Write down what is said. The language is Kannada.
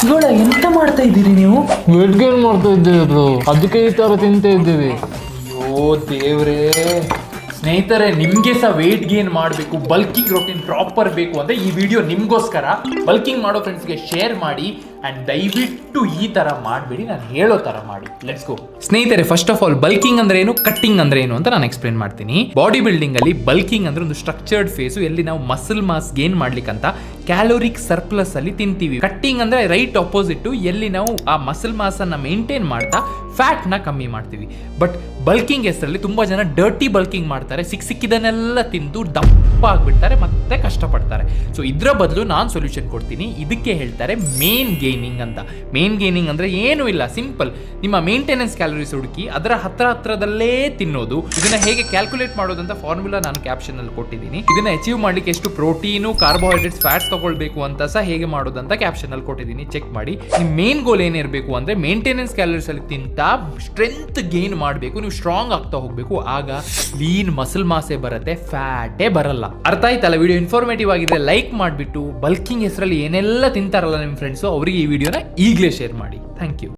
ಇವಾಗ ಎಂತ ಮಾಡ್ತಾ ಇದ್ದೀರಿ ನೀವು? ವೇಟ್ ಗೇನ್ ಮಾಡ್ತಾ ಇದ್ದೇವೆ ಬ್ರೋ, ಅದಕ್ಕೆ ಈ ತರ ತಿಂತ ಇದ್ದೇವೆ. ಅಯ್ಯೋ ದೇವ್ರೇ. ಸ್ನೇಹಿತರೆ, ನಿಮಗೆ ಸಹ ವೇಟ್ ಗೇನ್ ಮಾಡಬೇಕು, ಬಲ್ಕಿಂಗ್ ರೊಟೀನ್ ಪ್ರಾಪರ್ ಬೇಕು ಅಂದರೆ ಈ ವಿಡಿಯೋ ನಿಮಗೋಸ್ಕರ. ಬಲ್ಕಿಂಗ್ ಮಾಡೋ ಫ್ರೆಂಡ್ಸ್ಗೆ ಶೇರ್ ಮಾಡಿ ಆ್ಯಂಡ್ ದಯವಿಟ್ಟು ಈ ಥರ ಮಾಡಬೇಡಿ, ನಾನು ಹೇಳೋ ಥರ ಮಾಡಿ. Let's go. ಸ್ನೇಹಿತರೆ, ಫಸ್ಟ್ ಆಫ್ ಆಲ್ ಬಲ್ಕಿಂಗ್ ಅಂದ್ರೆ ಏನು, ಕಟ್ಟಿಂಗ್ ಅಂದ್ರೆ ಏನು ಅಂತ ನಾನು ಎಕ್ಸ್ಪ್ಲೇನ್ ಮಾಡ್ತೀನಿ. ಬಾಡಿ ಬಿಲ್ಡಿಂಗ್ ಅಲ್ಲಿ ಬಲ್ಕಿಂಗ್ ಅಂದ್ರೆ ಒಂದು ಸ್ಟ್ರಕ್ಚರ್ಡ್ ಫೇಸು, ಎಲ್ಲಿ ನಾವು ಮಸಲ್ ಮಾಸ್ ಗೇನ್ ಮಾಡ್ಲಿಕ್ಕಂತ ಕ್ಯಾಲೋರಿಕ್ ಸರ್ಪ್ಲಸ್ ಅಲ್ಲಿ ತಿಂತೀವಿ. ಕಟ್ಟಿಂಗ್ ಅಂದ್ರೆ ರೈಟ್ ಅಪೋಸಿಟ್, ಎಲ್ಲಿ ನಾವು ಆ ಮಸಲ್ ಮಾಸ್ ಅನ್ನ ಮೇಂಟೈನ್ ಮಾಡ್ತಾ ಫ್ಯಾಟ್ ನ ಕಮ್ಮಿ ಮಾಡ್ತೀವಿ. ಬಟ್ ಬಲ್ಕಿಂಗ್ ಹೆಸರಲ್ಲಿ ತುಂಬಾ ಜನ ಡರ್ಟಿ ಬಲ್ಕಿಂಗ್ ಮಾಡ್ತಾರೆ, ಸಿಕ್ಕಿದ್ದನ್ನೆಲ್ಲ ತಿಂದು ದಪ್ಪ ಆಗ್ಬಿಡ್ತಾರೆ, ಮತ್ತೆ ಕಷ್ಟಪಡ್ತಾರೆ. ಸೊ ಇದ್ರ ಬದಲು ನಾನು ಸೊಲ್ಯೂಷನ್ ಕೊಡ್ತೀನಿ. ಇದಕ್ಕೆ ಹೇಳ್ತಾರೆ ಮೇನ್ ಗೇನಿಂಗ್ ಅಂತ. ಮೇನ್ ಗೇನಿಂಗ್ ಅಂದ್ರೆ ಏನು ಇಲ್ಲ, ಸಿಂಪಲ್. ನಿಮ್ಮ ಮೇಂಟೆನೆನ್ಸ್ ಕ್ಯಾಲೋರೀಸ್ ಹುಡುಕಿ ಅದರ ಹತ್ರದಲ್ಲೇ ತಿನ್ನೋದು. ಇದನ್ನ ಹೇಗೆ ಕ್ಯಾಲ್ಕುಲೇಟ್ ಮಾಡೋದು ಅಂತ ಫಾರ್ಮುಲಾ ನಾನು ಕ್ಯಾಪ್ಷನ್ ಅಲ್ಲಿ ಕೊಟ್ಟಿದ್ದೀನಿ. ಇದನ್ನ ಅಚೀವ್ ಮಾಡ್ಲಿಕ್ಕೆ ಎಷ್ಟು ಪ್ರೋಟೀನು, ಕಾರ್ಬೋಹೈಡ್ರೇಟ್ಸ್, ಫ್ಯಾಟ್ಸ್ ತಗೊಳ್ಬೇಕು ಅಂತ ಸಹ ಹೇಗೆ ಮಾಡೋದು ಅಂತ ಕ್ಯಾಪ್ಷನ್ ಅಲ್ಲಿ ಕೊಟ್ಟಿದ್ದೀನಿ, ಚೆಕ್ ಮಾಡಿ. ನಿಮ್ಮ ಮೇನ್ ಗೋಲ್ ಏನಿರಬೇಕು ಅಂದ್ರೆ ಮೇಂಟೆನೆನ್ಸ್ ಕ್ಯಾಲೋರೀಸ್ ಅಲ್ಲಿ ತಿಂತ ಸ್ಟ್ರೆಂತ್ ಗೇನ್ ಮಾಡಬೇಕು, ನೀವು ಸ್ಟ್ರಾಂಗ್ ಆಗ್ತಾ ಹೋಗ್ಬೇಕು. ಆಗ ಲೀನ್ ಮಸಲ್ ಮಾಸೆ ಬರುತ್ತೆ, ಫ್ಯಾಟೇ ಬರಲ್ಲ. ಅರ್ಥ ಆಯ್ತಲ್ಲ? ವಿಡಿಯೋ ಇನ್ಫಾರ್ಮೇಟಿವ್ ಆಗಿದೆ, ಲೈಕ್ ಮಾಡಿಬಿಟ್ಟು ಬಲ್ಕಿಂಗ್ ಹೆಸರಲ್ಲಿ ಏನೆಲ್ಲ ತಿಂತಾರಲ್ಲ ನಿಮ್ಮ ಫ್ರೆಂಡ್ಸು, ಅವರಿಗೆ ಈ ವಿಡಿಯೋನ ಈಗಲೇ ಶೇರ್ ಮಾಡಿ. Thank you.